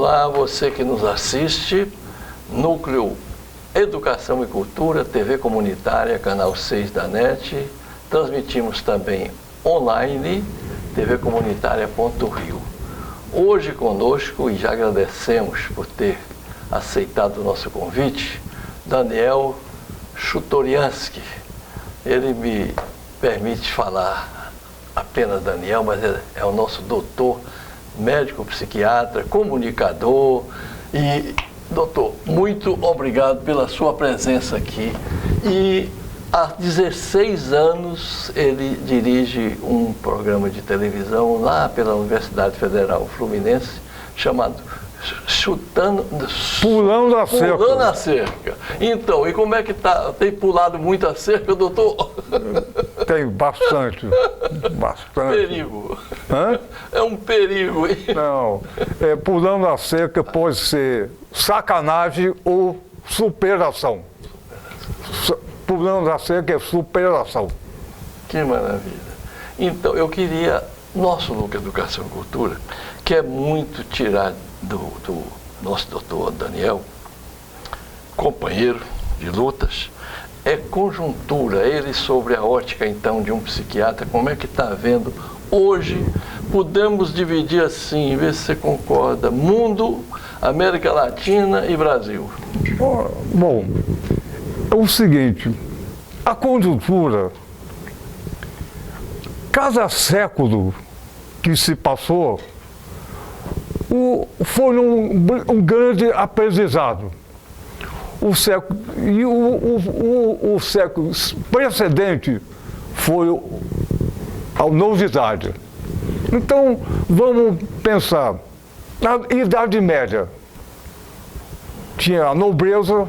Olá, você que nos assiste, Núcleo Educação e Cultura, TV Comunitária, Canal 6 da NET. Transmitimos também online, tvcomunitaria.rio. Hoje conosco, e já agradecemos por ter aceitado o nosso convite, Daniel Chutoriansky. Ele me permite falar apenas Daniel, mas é o nosso doutor, médico psiquiatra, comunicador. E, doutor, muito obrigado pela sua presença aqui. E há 16 anos ele dirige um programa de televisão lá pela Universidade Federal Fluminense, chamado Pulando a Cerca. Pulando a Cerca. Então, e como é que tá? Tem pulado muito a cerca, doutor? Tem bastante. Bastante. Perigo. Hã? É um perigo, hein? Não. Pulando a cerca pode ser sacanagem ou superação. Pulando a cerca é superação. Que maravilha. Então, eu queria, nosso Núcleo Educação e Cultura, quer muito tirar do nosso doutor Daniel, companheiro de lutas, é conjuntura, ele sobre a ótica, então, de um psiquiatra, como é que está vendo hoje? Podemos dividir assim, ver se você concorda, mundo, América Latina e Brasil. Bom, é o seguinte, a conjuntura, cada século que se passou, foi um grande aprendizado. O século precedente foi a novidade. Então, vamos pensar, na Idade Média, tinha a nobreza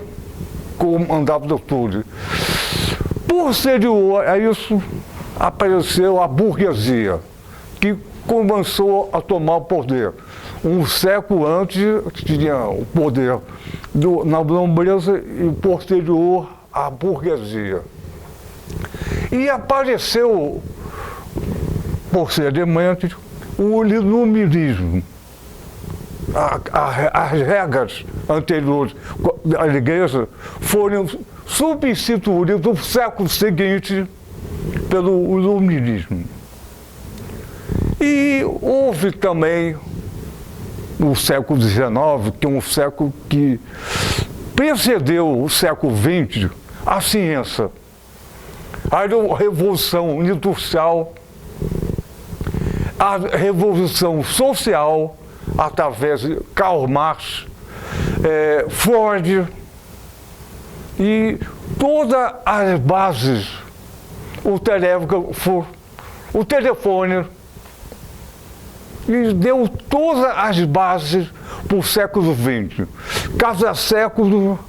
com o mandato do tudo. Posterior a isso, apareceu a burguesia, que começou a tomar o poder. Um século antes tinha o poder na nobreza e posterior à burguesia. E apareceu, posteriormente, o iluminismo. As regras anteriores da igreja foram substituídas no século seguinte pelo iluminismo. E houve também, no século XIX, que é um século que precedeu o século XX, a ciência. A revolução industrial, a revolução social, através de Karl Marx, Freud, e todas as bases, o telefone, e deu todas as bases para o século XX. Cada século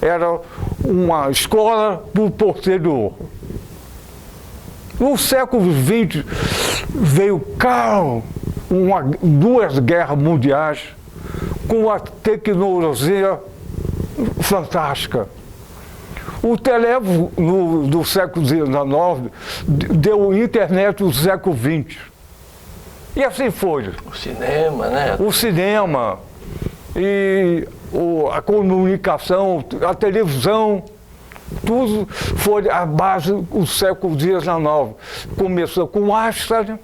era uma escola para o posterior. No século XX veio duas guerras mundiais com a tecnologia fantástica. O teléfono do século XIX deu a internet do século XX. E assim foi. O cinema, né? O cinema, e a comunicação, a televisão, tudo foi a base do século XIX. Começou com Einstein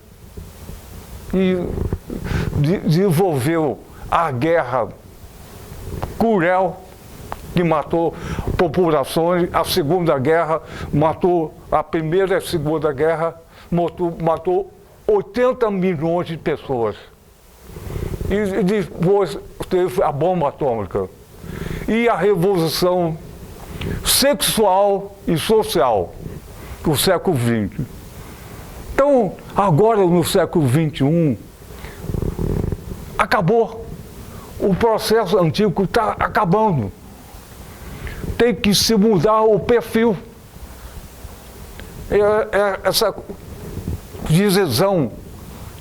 e desenvolveu a guerra cruel, que matou populações. A Segunda Guerra matou, a Primeira e a Segunda Guerra matou 80 milhões de pessoas. E depois teve a bomba atômica. E a revolução sexual e social do século XX. Então, agora no século XXI, acabou. O processo antigo está acabando. Tem que se mudar o perfil. Essa divisão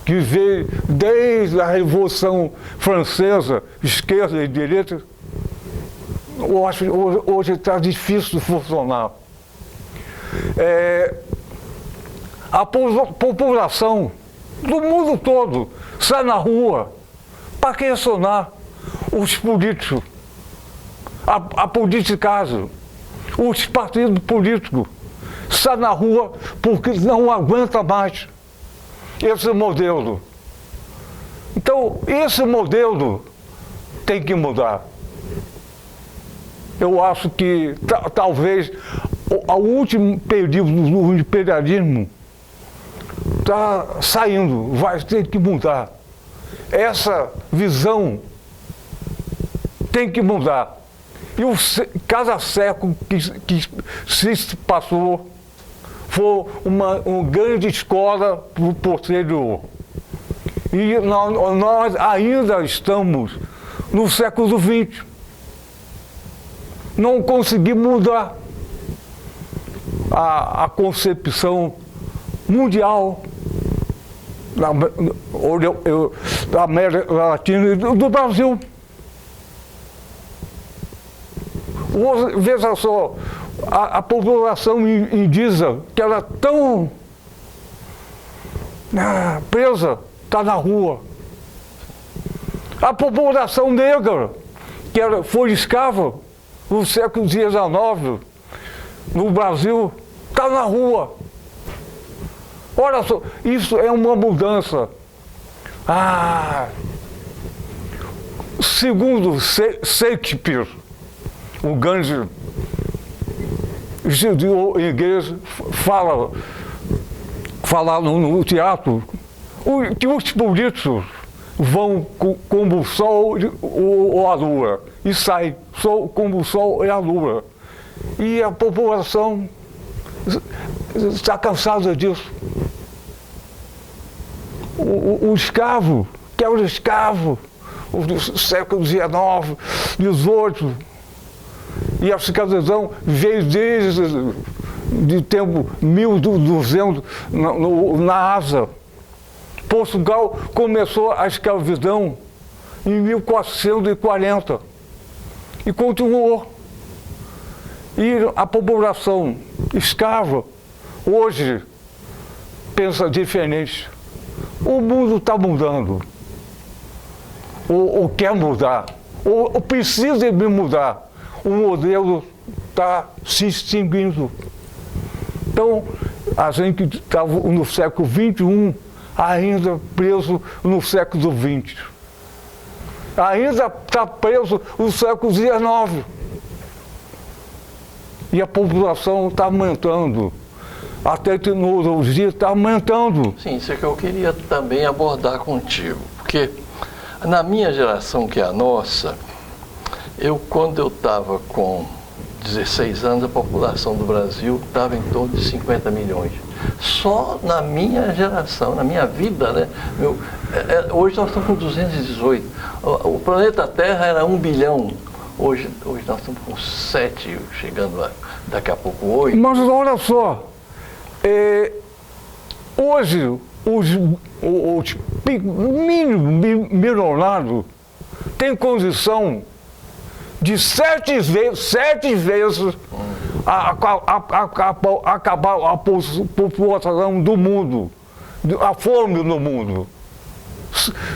que veio desde a Revolução Francesa, esquerda e direita, hoje está difícil de funcionar. A população do mundo todo sai na rua para questionar os políticos, a politicagem, os partidos políticos estão na rua porque não aguenta mais esse modelo. Então, esse modelo tem que mudar. Eu acho que talvez o último período do imperialismo está saindo, vai ter que mudar. Essa visão tem que mudar. E cada século que se passou foi uma grande escola para o posterior. E nós ainda estamos no século XX. Não conseguimos mudar a concepção mundial da América Latina e do Brasil. Veja só, a população indígena, que era tão presa, está na rua. A população negra, que foi escrava no século XIX, no Brasil, está na rua. Olha só, isso é uma mudança. Segundo Shakespeare, o grande judeu inglês, fala no teatro que os políticos vão como o sol ou a lua e saem como o sol e a lua. E a população está cansada disso. O escravo, que é o escravo do século XIX, XVIII, e a escravidão veio desde o tempo 1200 na Ásia. Portugal começou a escravidão em 1440 e continuou. E a população escrava hoje pensa diferente. O mundo está mudando, ou quer mudar, ou precisa de mudar. O modelo está se extinguindo. Então, a gente está no século XXI, ainda preso no século XX. Ainda está preso no século XIX. E a população está aumentando. A tecnologia está aumentando. Sim, isso é que eu queria também abordar contigo. Porque na minha geração, que é a nossa, quando eu estava com 16 anos, a população do Brasil estava em torno de 50 milhões. Só na minha geração, na minha vida, né? Hoje nós estamos com 218. O planeta Terra era 1 bilhão. Hoje nós estamos com 7, chegando daqui a pouco 8. Mas olha só, hoje os mínimos milionários têm condição de 7 vezes acabar a população do mundo, a fome no mundo.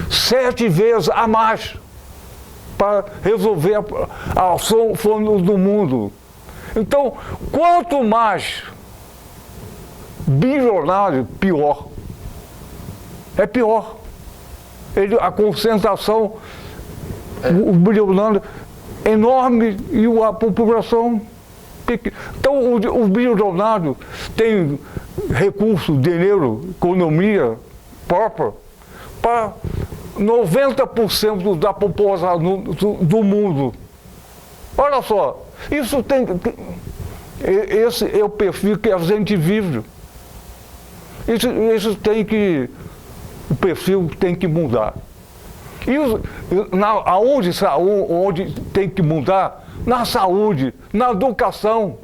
7 vezes a mais para resolver a fome do mundo. Então, quanto mais bilionário, pior. É pior. A concentração, o bilionário enorme e a população pequena. Então, o bilionário tem recurso, dinheiro, economia própria para 90% da população do mundo. Olha só, esse é o perfil que a gente vive. O perfil tem que mudar. Onde tem que mudar? Na saúde, na educação.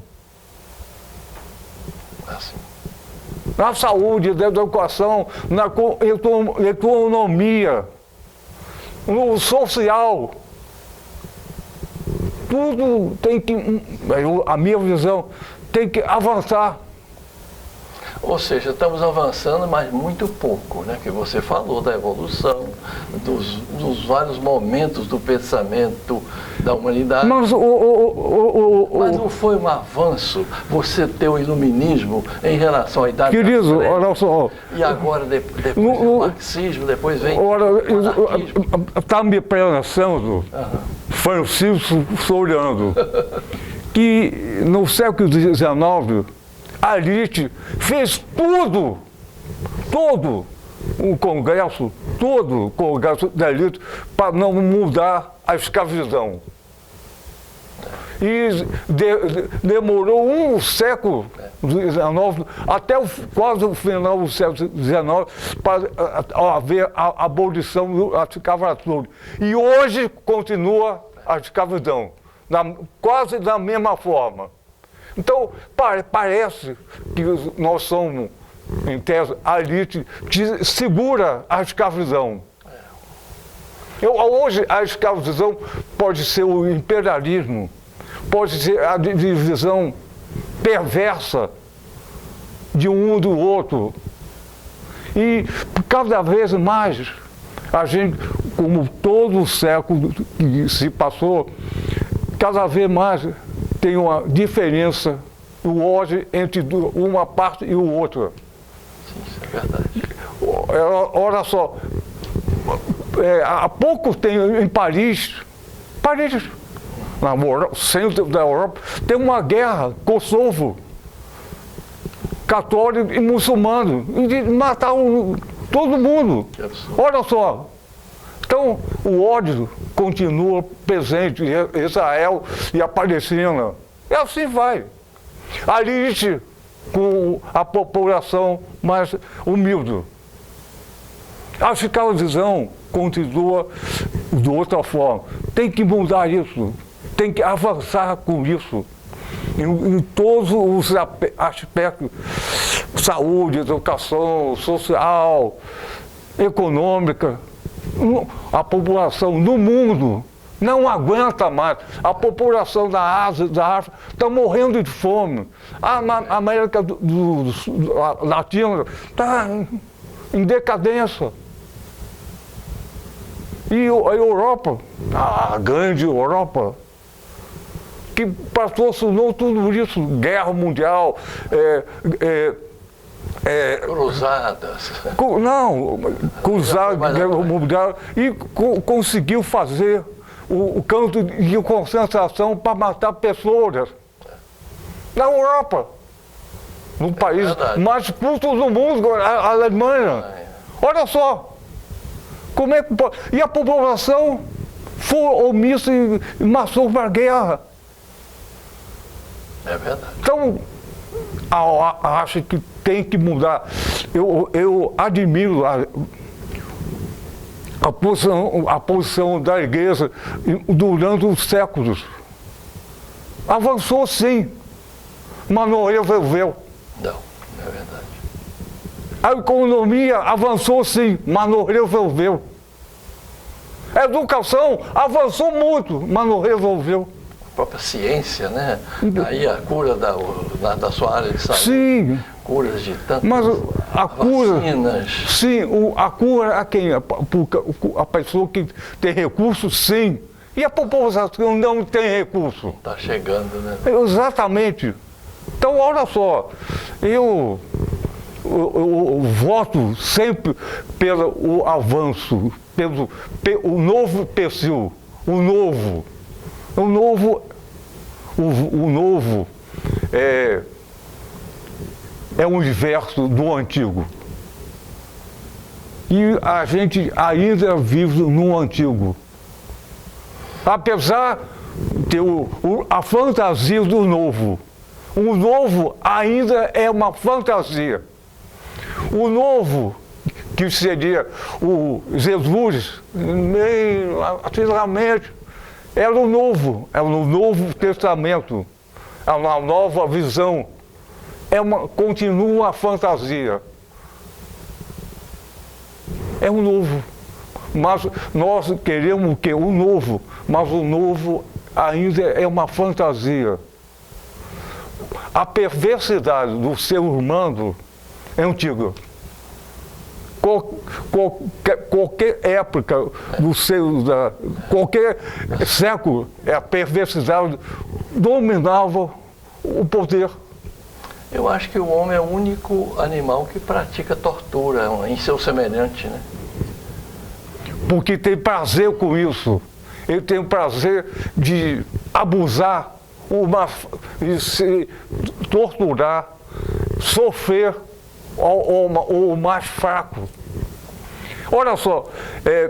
Na saúde, na educação, na economia, no social. Tudo tem que, a minha visão, tem que avançar. Ou seja, estamos avançando, mas muito pouco, né? Que você falou da evolução, dos vários momentos do pensamento da humanidade. Mas Mas não foi um avanço você ter o iluminismo em relação à idade querido, das trevas, olha só. e agora depois vem o marxismo, depois vem o anarquismo. Está me pensando, Francisco Floriano, que no século XIX a elite fez todo o Congresso da elite para não mudar a escravidão. E demorou um século XIX, até quase o final do século XIX, para haver a abolição da escravatura. E hoje continua a escravidão, quase da mesma forma. Então, parece que nós somos, em tese, a elite que segura a escravidão. Hoje, a escravidão pode ser o imperialismo, pode ser a divisão perversa de um do outro. E cada vez mais, a gente, como todo o século que se passou, cada vez mais tem uma diferença, o ódio entre uma parte e o outro. Sim, isso é verdade. Olha só, há pouco tem em Paris, no centro da Europa, tem uma guerra, Kosovo, católico e muçulmano, e mataram todo mundo. Olha só. Então, o ódio continua presente em Israel e a Palestina. E assim vai. A elite com a população mais humilde. A escravidão continua de outra forma. Tem que mudar isso. Tem que avançar com isso. Em todos os aspectos. Saúde, educação, social, econômica. A população no mundo não aguenta mais. A população da Ásia, da África, está morrendo de fome. A América Latina está em decadência. E a Europa, a grande Europa, que patrocinou tudo isso, guerra mundial, cruzadas. Cruzada, guerra mundial, e conseguiu fazer o campo de concentração para matar pessoas. Na Europa, no país mais puto do mundo, a Alemanha. Olha só, como é que pode? E a população foi omissa e marchou para a guerra. É verdade. Então, acho que tem que mudar. Eu admiro a posição da igreja durante os séculos. Avançou sim, mas não resolveu. Não, é verdade. A economia avançou sim, mas não resolveu. A educação avançou muito, mas não resolveu. A própria ciência, né? Aí a cura da sua área de saúde. Sim. Curas de tantas mas a cura, vacinas. Sim, a cura a quem? A pessoa que tem recursos, sim. E a população que não tem recurso? Está chegando, né? Exatamente. Então, olha só, eu voto sempre pelo avanço, pelo novo perfil, o novo é o inverso do antigo. E a gente ainda vive no antigo. Apesar de ter a fantasia do novo. O novo ainda é uma fantasia. O novo, que seria o Jesus, antigamente, era o Novo Testamento, é uma nova visão, continua a fantasia. É o novo. Mas nós queremos o quê? O novo, mas o novo ainda é uma fantasia. A perversidade do ser humano é antiga. Qualquer época do qualquer século, a perversidade dominava o poder. Eu acho que o homem é o único animal que pratica tortura em seu semelhante, né? Porque tem prazer com isso. Ele tem o prazer de abusar, de se torturar, sofrer o mais fraco. Olha só,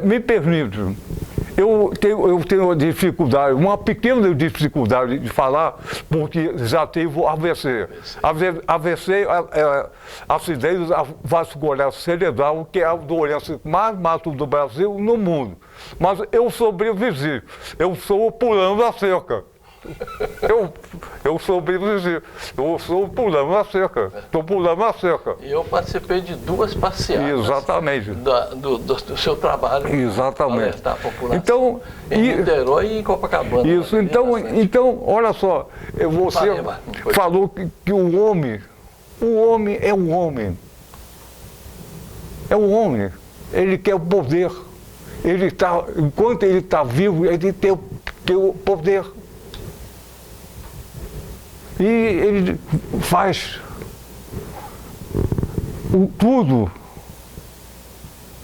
me permite, eu tenho dificuldade, uma pequena dificuldade de falar, porque já tive o AVC. AVC é acidente vascular cerebral, que é a doença que mais mata do Brasil no mundo. Mas eu sobrevivi, eu sou pulando a cerca. Eu sobrevivi, eu sou pulando a cerca, estou pulando a cerca. E eu participei de 2 passeatas. Exatamente. Do seu trabalho. Exatamente. Alertar a população. Então, em Niterói e em Copacabana. Isso, então, olha só, você falou que o homem é um homem. É um homem. Ele quer o poder. Enquanto ele está vivo, ele tem o poder. E ele faz tudo,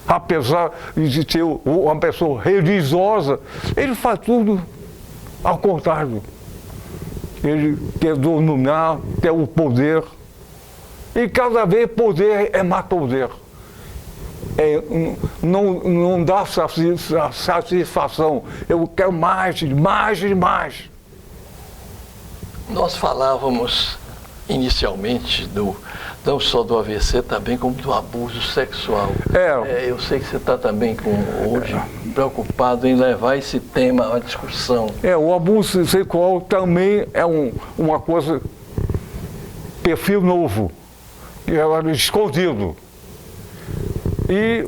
apesar de ser uma pessoa religiosa, ele faz tudo ao contrário. Ele quer dominar, quer o poder, e cada vez poder é mais poder. Não dá satisfação, eu quero mais, mais e mais. Nós falávamos inicialmente não só do AVC, também como do abuso sexual. Eu sei que você está também hoje preocupado em levar esse tema à discussão. O abuso sexual também é uma coisa, perfil novo, escondido. E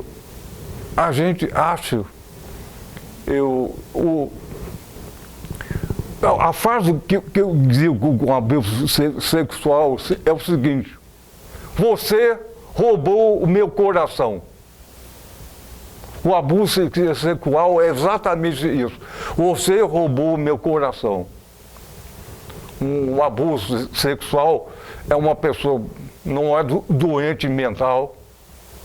a gente acha, a frase que eu digo com abuso sexual é o seguinte: você roubou o meu coração. O abuso sexual é exatamente isso. Você roubou o meu coração. Um abuso sexual é uma pessoa, não é doente mental,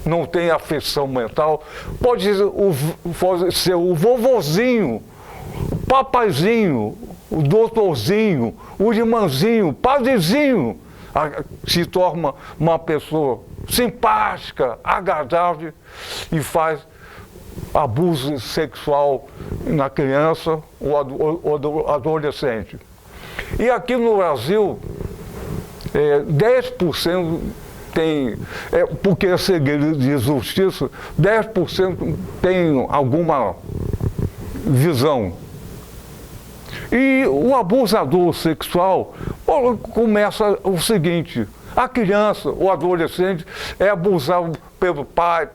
não tem afecção mental. Pode ser o vovozinho, o papaizinho, o doutorzinho, o irmãozinho, o padrezinho, se torna uma pessoa simpática, agradável e faz abuso sexual na criança ou adolescente. E aqui no Brasil, 10% tem, porque é segredo de justiça, 10% tem alguma visão. E o abusador sexual começa o seguinte: a criança, o adolescente é abusado pelo pai,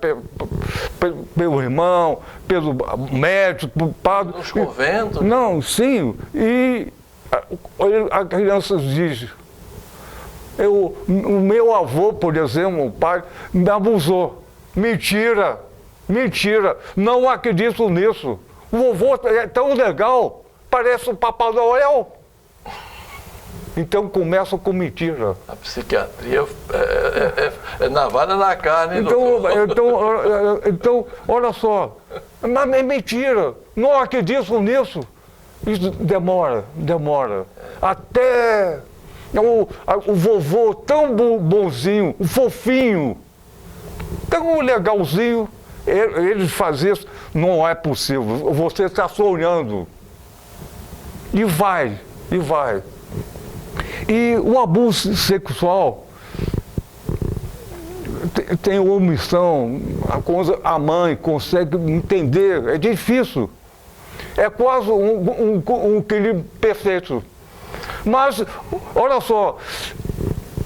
pelo irmão, pelo médico, pelo padre. Nos conventos? Não, sim. E a criança diz: o meu avô, por exemplo, o pai, me abusou. Mentira, mentira, não acredito nisso. O vovô é tão legal, parece o Papai Noel. Então começa com mentira. A psiquiatria é navalha na carne. Então, olha só, mas é mentira, não acredito nisso. Isso demora. Até o vovô tão bonzinho, fofinho, tão legalzinho, ele fazer isso, não é possível. Você está sonhando. E vai. E o abuso sexual tem omissão, a mãe consegue entender, é difícil. É quase um equilíbrio perfeito. Mas, olha só,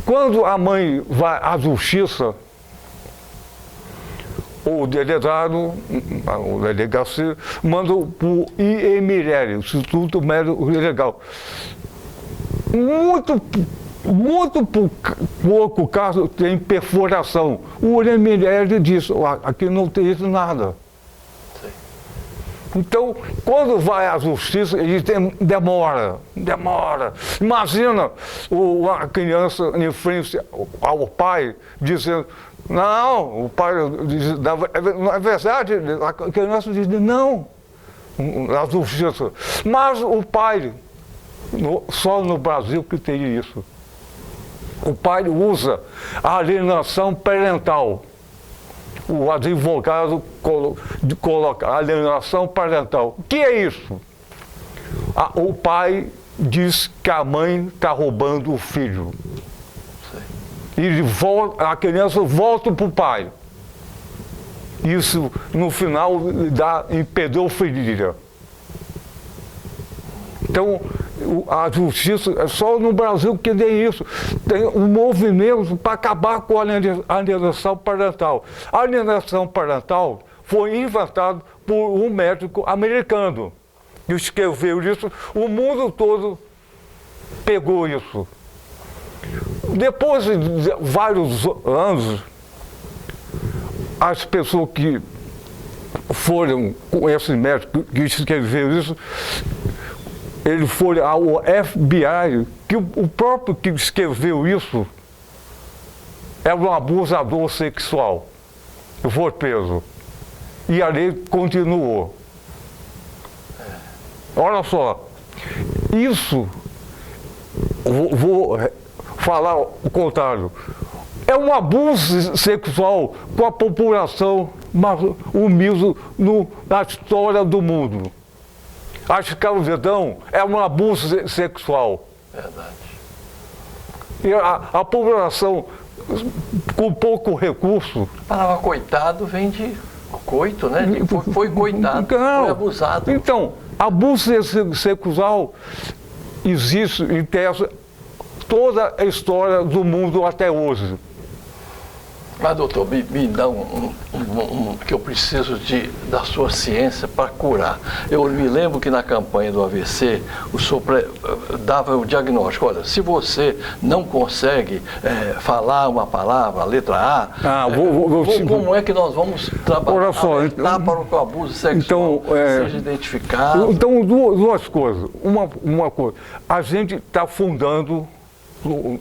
quando a mãe vai à justiça, o delegado, o delegacia, manda para o IML, Instituto Médico Legal. Muito muito pouco caso tem perfuração. O URML diz, aqui não tem isso nada. Então, quando vai à justiça, ele demora. Imagina a criança em frente ao pai dizendo, não, o pai diz, na verdade, a criança diz, não, na justiça. Mas o pai, só no Brasil que tem isso. O pai usa a alienação parental. O advogado coloca alienação parental. O que é isso? O pai diz que a mãe está roubando o filho. A criança volta para o pai. Isso, no final, dá em pedofilia. Então, a justiça, é só no Brasil que tem isso. Tem um movimento para acabar com a alienação parental. A alienação parental foi inventada por um médico americano que escreveu isso. O mundo todo pegou isso. Depois de vários anos, as pessoas que foram com esse médico que escreveu isso, ele foi ao FBI, que o próprio que escreveu isso era um abusador sexual. Foi preso. E a lei continuou. Olha só, isso, vou falar o contrário, é um abuso sexual com a população mais humilde na história do mundo. A escravidão é um abuso sexual. Verdade. E a população com pouco recurso. A palavra coitado vem de coito, né? Foi coitado, não, foi abusado. Então, abuso sexual existe em toda a história do mundo até hoje. Mas, doutor, me dá que eu preciso da sua ciência para curar. Eu me lembro que na campanha do AVC, o senhor dava o diagnóstico. Olha, se você não consegue falar uma palavra, a letra A, como é que nós vamos trabalhar para que o abuso sexual seja identificado? Então, duas coisas. Uma coisa, a gente está fundando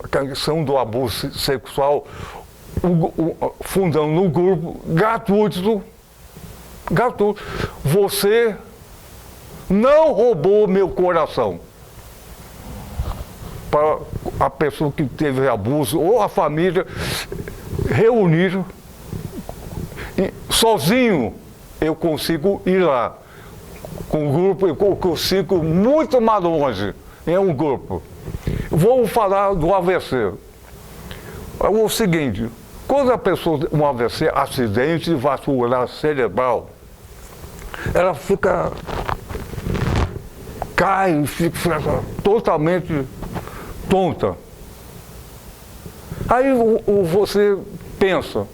a questão do abuso sexual, fundando um grupo gratuito. Você não roubou meu coração. Para a pessoa que teve abuso ou a família reunir. Sozinho eu consigo ir lá. Com o grupo eu consigo muito mais longe. É um grupo. Vou falar do AVC. É o seguinte. Quando a pessoa tem um AVC, acidente vascular cerebral, ela cai, fica totalmente tonta. Aí você pensa,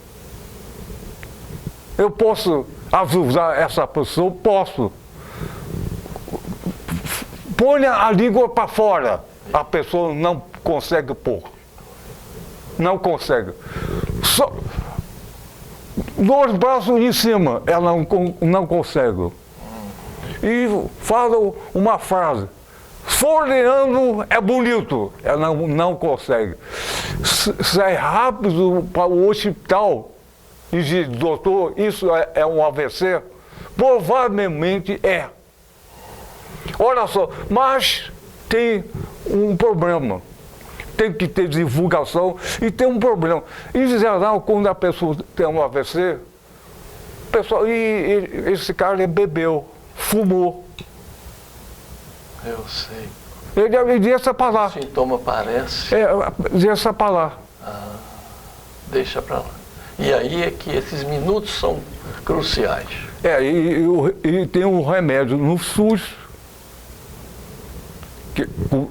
eu posso ajudar essa pessoa? Posso. Põe a língua para fora, a pessoa não consegue pôr. Não consegue. Só dois braços em cima, ela não consegue. E fala uma frase, folheando é bonito, ela não consegue. Sai rápido para o hospital e diz, doutor, isso é um AVC? Provavelmente é. Olha só, mas tem um problema. Tem que ter divulgação e tem um problema. Em geral, quando a pessoa tem um AVC, o pessoal, esse cara bebeu, fumou. Eu sei. Ele deixa para lá. O sintoma aparece. Deixa para lá. Deixa para lá. E aí é que esses minutos são cruciais. E tem um remédio no SUS,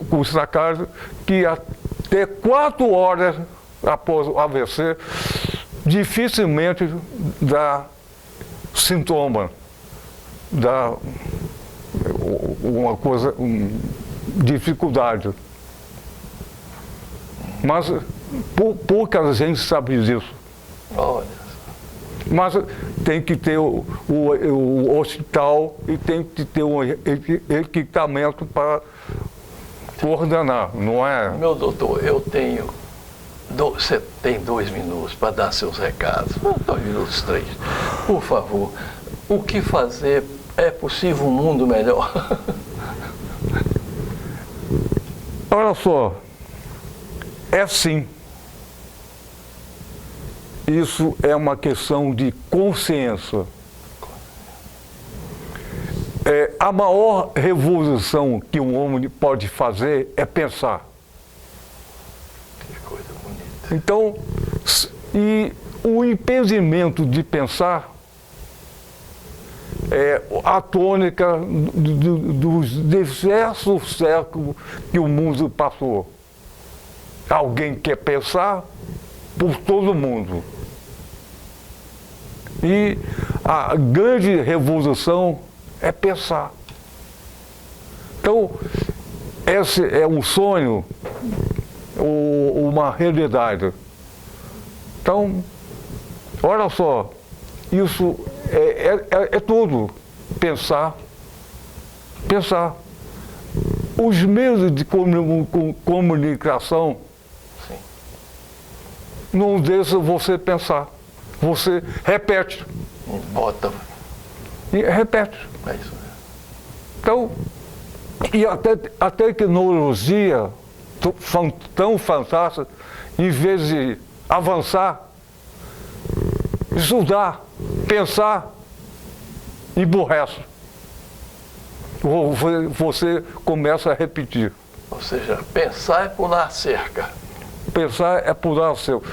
com sacado, que até 4 horas após o AVC, dificilmente dá sintoma, dá uma coisa, dificuldade. Mas pouca gente sabe disso. Olha. Mas tem que ter o hospital e tem que ter um equipamento para coordenar, não é? Meu doutor, eu tenho... Você tem 2 minutos para dar seus recados. 2 minutos, 3. Por favor, o que fazer? É possível um mundo melhor? Olha só, é sim. Isso é uma questão de consciência. A maior revolução que um homem pode fazer é pensar. Que coisa bonita. Então, e o impedimento de pensar é a tônica dos diversos séculos que o mundo passou. Alguém quer pensar por todo mundo. E a grande revolução é pensar. Então, esse é um sonho ou uma realidade. Então, olha só, isso é tudo. Pensar. Os meios de comunicação não deixam você pensar. Você repete. Bota. E repete. É isso mesmo. Então, e a tecnologia tão fantástica, em vez de avançar, estudar, pensar, emburrece. Você começa a repetir. Ou seja, pensar é pular cerca. Pensar é pular cerca.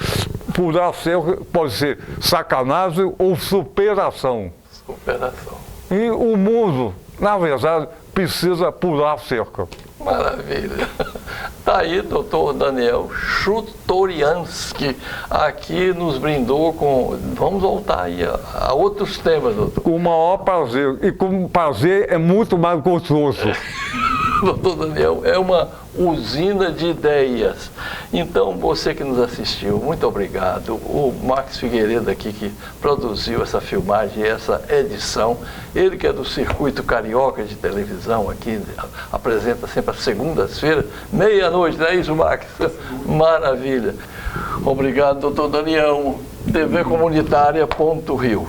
Pular cerca pode ser sacanagem ou superação. Superação. E o mundo, na verdade, precisa pular cerca. Maravilha. Está aí, doutor Daniel Chutoriansky, aqui nos brindou com... Vamos voltar aí a outros temas, doutor. Com o maior prazer. E com prazer é muito mais gostoso. Doutor Daniel, é uma usina de ideias. Então, você que nos assistiu, muito obrigado. O Max Figueiredo aqui, que produziu essa filmagem, essa edição. Ele que é do Circuito Carioca de televisão aqui, apresenta sempre às segundas-feiras, meia-noite, não é isso, Max? Maravilha. Obrigado, doutor Daniel. tvcomunitaria.rio